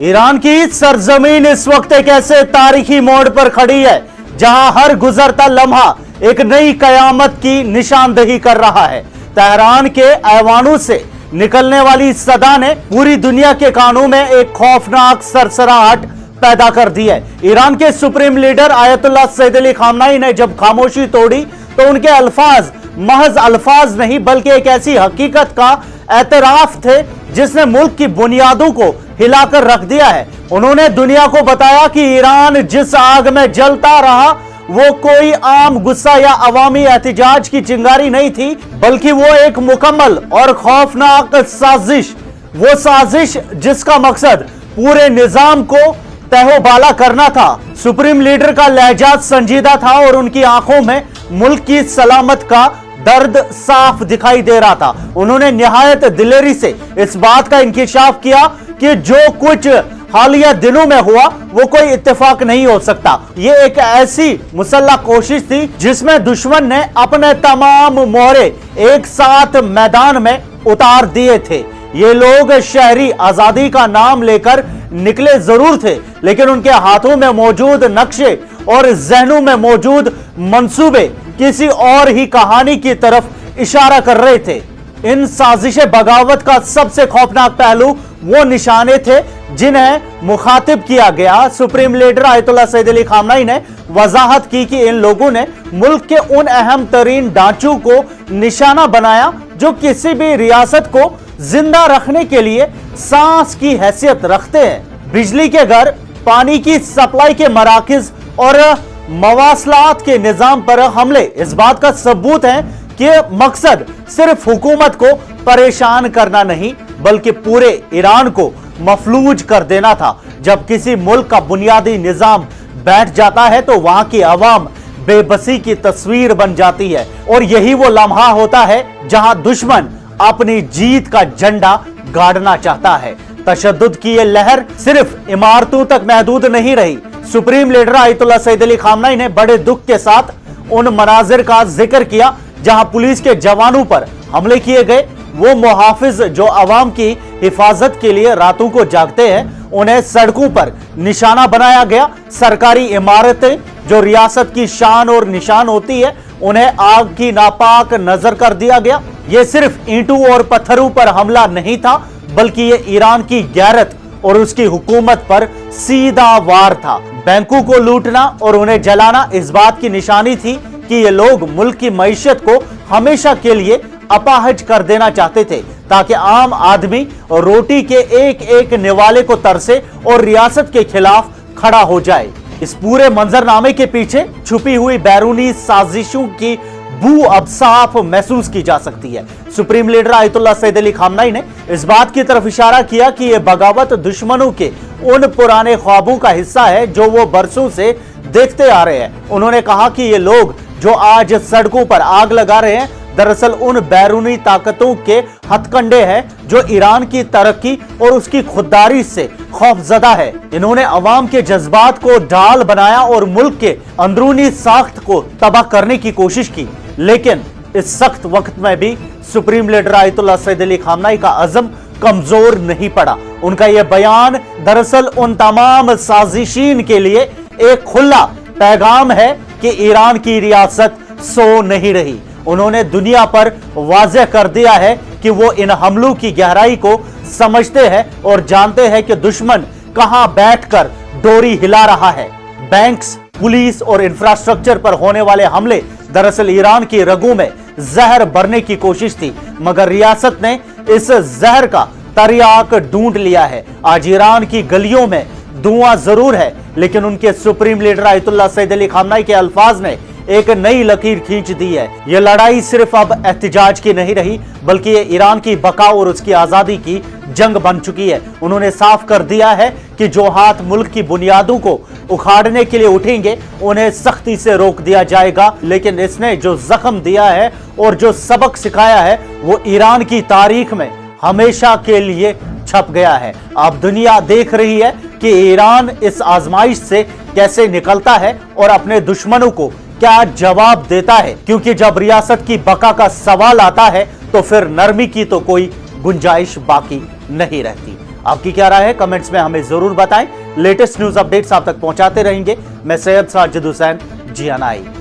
Iran की सरजमीन इस वक्त एक ऐसे तारीखी मोड़ पर खड़ी है जहां हर गुजरता लम्हा एक नई कयामत की निशानदेही कर रहा है। तेहरान के ऐवानों से निकलने इस सदा ने पूरी दुनिया के कानों में एक खौफनाक सरसराहट पैदा कर दी है। ईरान के supreme leader Ayatollah Syed Ali खामनाई ने जब खामोशी तोड़ी तो उनके अल्फाज महज अल्फाज नहीं बल्कि एक ऐसी हकीकत का एतराफ थे जिसने मुल्क की बुनियादों को हिलाकर रख दिया है। उन्होंने दुनिया को बताया कि ईरान जिस आग में जलता रहा वो कोई आम गुस्सा या अवामी एहतिजाज की चिंगारी नहीं थी, बल्कि वो एक मुकम्मल और खौफनाक साजिश, वो साजिश जिसका मकसद पूरे निजाम को तहोबाला करना था। सुप्रीम लीडर का लहजा संजीदा था और उनकी आंखों में मुल्क की सलामत का दर्द साफ दिखाई दे रहा था। उन्होंने निहायत दिलेरी से इस बात का इंकिशाफ किया कि जो कुछ हालिया दिनों में हुआ वो कोई इत्तेफाक नहीं हो सकता। ये एक ऐसी मुसल्लह कोशिश थी जिसमें दुश्मन ने अपने तमाम मोहरे एक साथ मैदान में उतार दिए थे। ये लोग शहरी आजादी का नाम लेकर निकले जरूर थे, लेकिन उनके हाथों में मौजूद नक्शे और जहनों में मौजूद मंसूबे किसी और ही कहानी की तरफ इशारा कर रहे थे। इन साजिशे बगावत का सबसे खौफनाक पहलू वो निशाने थे जिन्हें मुखातिब किया गया। Supreme leader Ayatollah Syed Ali खामनाई ने वजाहत की कि इन लोगों ने मुल्क के उन अहम तरीन ढांचों को निशाना बनाया जो किसी भी रियासत को जिंदा रखने के लिए सांस की हैसियत रखते हैं। बिजली के घर, पानी की सप्लाई के मराकज और मवासलात के निजाम पर हमले इस बात का सबूत है कि मकसद सिर्फ हुकूमत को परेशान करना नहीं बल्कि पूरे ईरान को मफलूज कर देना था। जब किसी मुल्क का बुनियादी निजाम बैठ जाता है तो वहां की आवाम बेबसी की तस्वीर बन जाती है और यही वो लम्हा होता है जहां दुश्मन अपनी जीत का झंडा गाड़ना चाहता है। तशद्दुद की ये लहर सिर्फ इमारतों तक महदूद नहीं रही। Supreme leader Ayatollah Syed Ali खामनाई ने बड़े दुख के साथ उन मनाजिर का जिक्र किया जहां पुलिस के जवानों पर हमले किए गए। वो मुहाफिज जो अवाम की हिफाजत के लिए रातों को जागते हैं, उन्हें सड़कों पर निशाना बनाया गया। सरकारी इमारतें जो रियासत की शान और निशान होती है, उन्हें आग की नापाक नजर कर दिया गया। ये सिर्फ ईंटों और पत्थरों पर हमला नहीं था बल्कि ये ईरान की गैरत और उसकी हुकूमत पर सीधा वार था। बैंकों को लूटना और उन्हें जलाना इस बात की निशानी थी कि ये लोग मुल्क की मईशत को हमेशा के लिए अपाहज कर देना चाहते थे ताकि आम आदमी रोटी के एक एक निवाले को तरसे और रियासत के खिलाफ खड़ा हो जाए। इस पूरे मंजरनामे के पीछे छुपी हुई बैरूनी साजिशों की बू अब साफ महसूस की जा सकती है। Supreme leader Ayatollah Syed Ali खामनाई ने इस बात की तरफ इशारा किया कि यह बगावत दुश्मनों के उन पुराने ख्वाबों का हिस्सा है जो वो बरसों से देखते आ रहे हैं। उन्होंने कहा कि ये लोग जो आज सड़कों पर आग लगा रहे हैं दरअसल उन बैरूनी ताकतों के हथकंडे हैं जो ईरान की तरक्की और उसकी खुददारी से खौफजदा है। इन्होंने अवाम के जज्बात को ढाल बनाया और मुल्क के अंदरूनी साख्त को तबाह करने की कोशिश की, लेकिन इस सख्त वक्त में भी supreme leader Ayatollah Syed Ali खामनाई का अज़म कमजोर नहीं पड़ा। उनका यह बयान दरअसल उन तमाम साजिशीन के लिए एक खुला पैगाम है कि ईरान की रियासत सो नहीं रही। उन्होंने दुनिया पर वाज़ेह कर दिया है कि वो इन हमलों की गहराई को समझते हैं और जानते हैं कि दुश्मन कहां बैठकर डोरी हिला रहा है। बैंक्स, पुलिस और इंफ्रास्ट्रक्चर पर होने वाले हमले दरअसल ईरान की रगों में जहर भरने की कोशिश थी, मगर रियासत ने इस जहर का तरियाक ढूंढ लिया है। आज ईरान की गलियों में धुआं जरूर है, लेकिन उनके supreme leader Ayatollah Syed Ali खामनाई के अल्फाज ने एक नई लकीर खींच दी है। यह लड़ाई सिर्फ अब एहतिजाज की नहीं रही बल्कि ये ईरान की बका और उसकी आजादी की जंग बन चुकी है। उन्होंने साफ कर दिया है कि जो हाथ मुल्क की बुनियादों को उखाड़ने के लिए उठेंगे उन्हें सख्ती से रोक दिया जाएगा। लेकिन इसने जो जख्म दिया है और जो सबक सिखाया है वो ईरान की तारीख में हमेशा के लिए छप गया है। अब दुनिया देख रही है कि ईरान इस आजमाइश से कैसे निकलता है और अपने दुश्मनों को क्या जवाब देता है, क्योंकि जब रियासत की बका का सवाल आता है तो फिर नरमी की तो कोई गुंजाइश बाकी नहीं रहती। आपकी क्या राय है कमेंट्स में हमें जरूर बताएं। लेटेस्ट न्यूज अपडेट्स आप तक पहुंचाते रहेंगे। मैं सैयद साजिद हुसैन, GNI।